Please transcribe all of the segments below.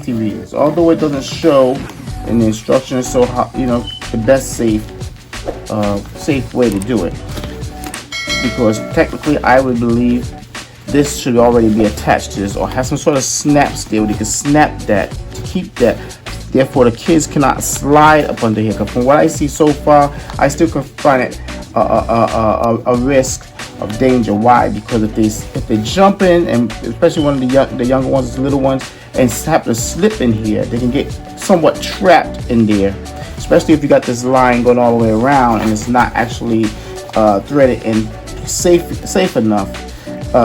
safety reasons. Although it doesn't show in the instructions, so the best safe way to do it. Because technically, I would believe this should already be attached to this, or have some sort of snap steel. You can snap that to keep that. Therefore, the kids cannot slide up under here. Because from what I see so far, I still can find it a risk of danger. Why? Because if they jump in, and especially one of the younger ones, the little ones, and happen to slip in here, they can get somewhat trapped in there. Especially if you got this line going all the way around and it's not actually threaded and safe enough.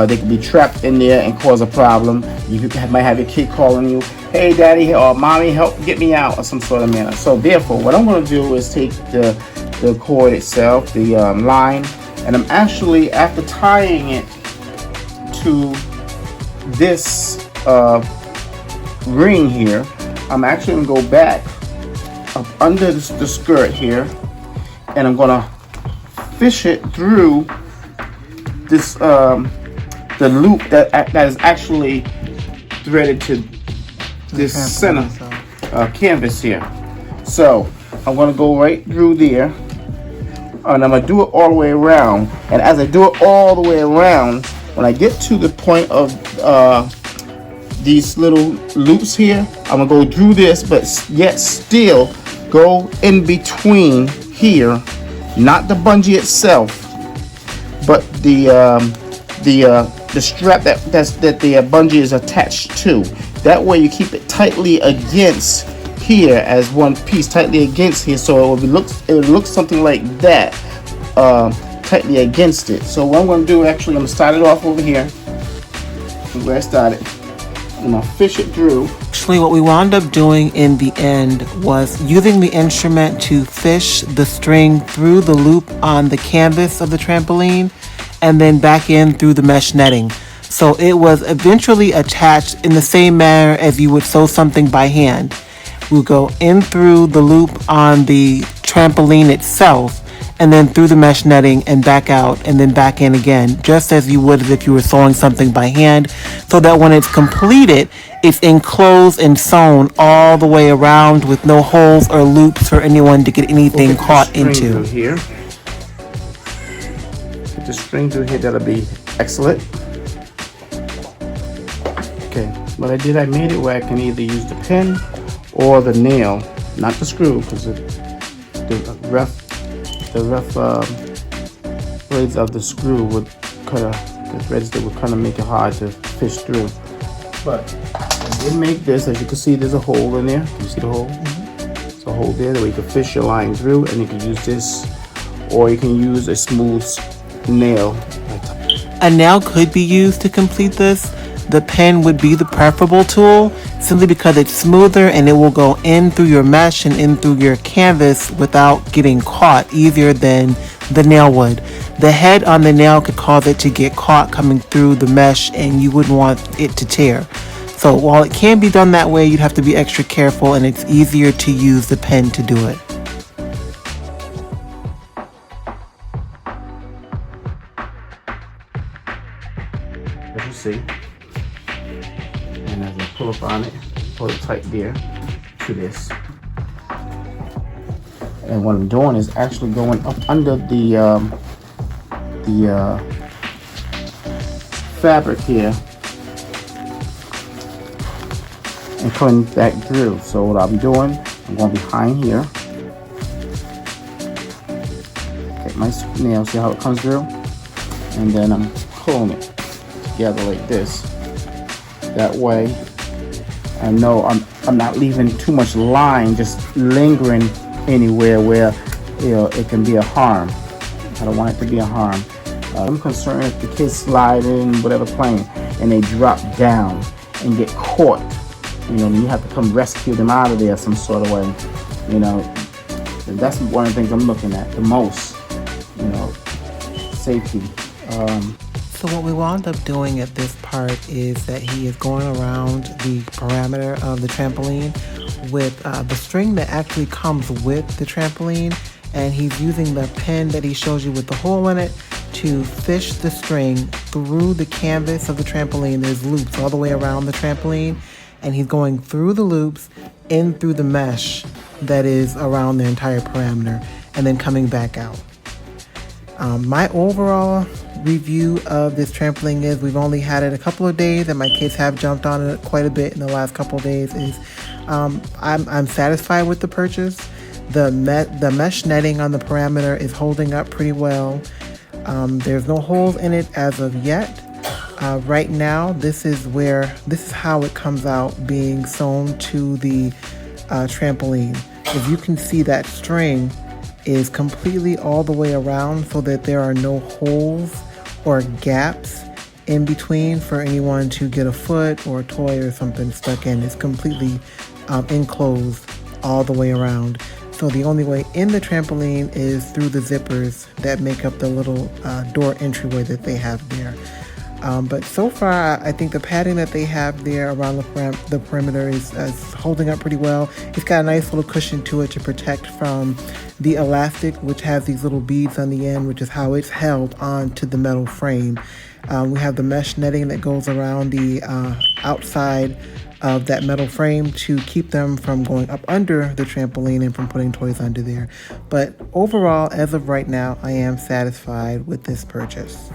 They could be trapped in there and cause a problem. You might have your kid calling you, "Hey, daddy," or "Mommy, help get me out," or some sort of manner. So therefore, what I'm going to do is take the cord itself, the line, and I'm actually, after tying it to this ring here, I'm actually going to go back up under the skirt here, and I'm going to fish it through this the loop that is actually threaded to this center canvas here. So I'm going to go right through there, and I'm going to do it all the way around. And as I do it all the way around, when I get to the point of these little loops here, I'm going to go through this, but yet still go in between here, not the bungee itself, but the strap that the bungee is attached to. That way you keep it tightly against here as one piece, tightly against here, so it would look something like that, tightly against it. So what I'm going to do, actually, I'm going to start it off over here where I started. I'm going to fish it through. Actually, what we wound up doing in the end was using the instrument to fish the string through the loop on the canvas of the trampoline and then back in through the mesh netting. So it was eventually attached in the same manner as you would sew something by hand. We'll go in through the loop on the trampoline itself, and then through the mesh netting and back out, and then back in again, just as you would as if you were sewing something by hand, so that when it's completed, it's enclosed and sewn all the way around with no holes or loops for anyone to get anything caught into. Here. Get the string through here, that'll be excellent. Okay, what I did, I made it where I can either use the pin or the nail, not the screw, because the rough blades of the screw would the threads that would kind of make it hard to fish through. But I did make this. As you can see, there's a hole in there. You see the hole? There's a hole there that way you can fish your line through, and you can use this, or you can use a smooth nail. A nail could be used to complete this. The pen would be the preferable tool, simply because it's smoother and it will go in through your mesh and in through your canvas without getting caught, easier than the nail would. The head on the nail could cause it to get caught coming through the mesh, and you wouldn't want it to tear. So while it can be done that way, you'd have to be extra careful, and it's easier to use the pen to do it. As you see, and as I pull up on it, pull it tight there to this. And what I'm doing is actually going up under the fabric here and coming back through. So what I'm doing, I'm going behind here. Get my nail, see how it comes through? And then I'm pulling it together like this. That way I know I'm not leaving too much line just lingering anywhere where it can be a harm. I don't want it to be a harm. I'm concerned if the kids slide in whatever plane and they drop down and get caught, and you have to come rescue them out of there some sort of way. And that's one of the things I'm looking at the most. Safety. So what we wound up doing at this part is that he is going around the parameter of the trampoline with the string that actually comes with the trampoline, and he's using the pin that he shows you with the hole in it to fish the string through the canvas of the trampoline. There's loops all the way around the trampoline, and he's going through the loops, in through the mesh that is around the entire parameter, and then coming back out. My overall review of this trampoline is we've only had it a couple of days, and my kids have jumped on it quite a bit in the last couple of days. I'm satisfied with the purchase. The mesh netting on the parameter is holding up pretty well. There's no holes in it as of yet. Right now, this is how it comes out being sewn to the trampoline. If you can see, that string is completely all the way around so that there are no holes or gaps in between for anyone to get a foot or a toy or something stuck in. It's completely enclosed all the way around. So the only way in the trampoline is through the zippers that make up the little door entryway that they have there. But so far, I think the padding that they have there around the perimeter is holding up pretty well. It's got a nice little cushion to it to protect from the elastic, which has these little beads on the end, which is how it's held onto the metal frame. We have the mesh netting that goes around the outside of that metal frame to keep them from going up under the trampoline and from putting toys under there. But overall, as of right now, I am satisfied with this purchase.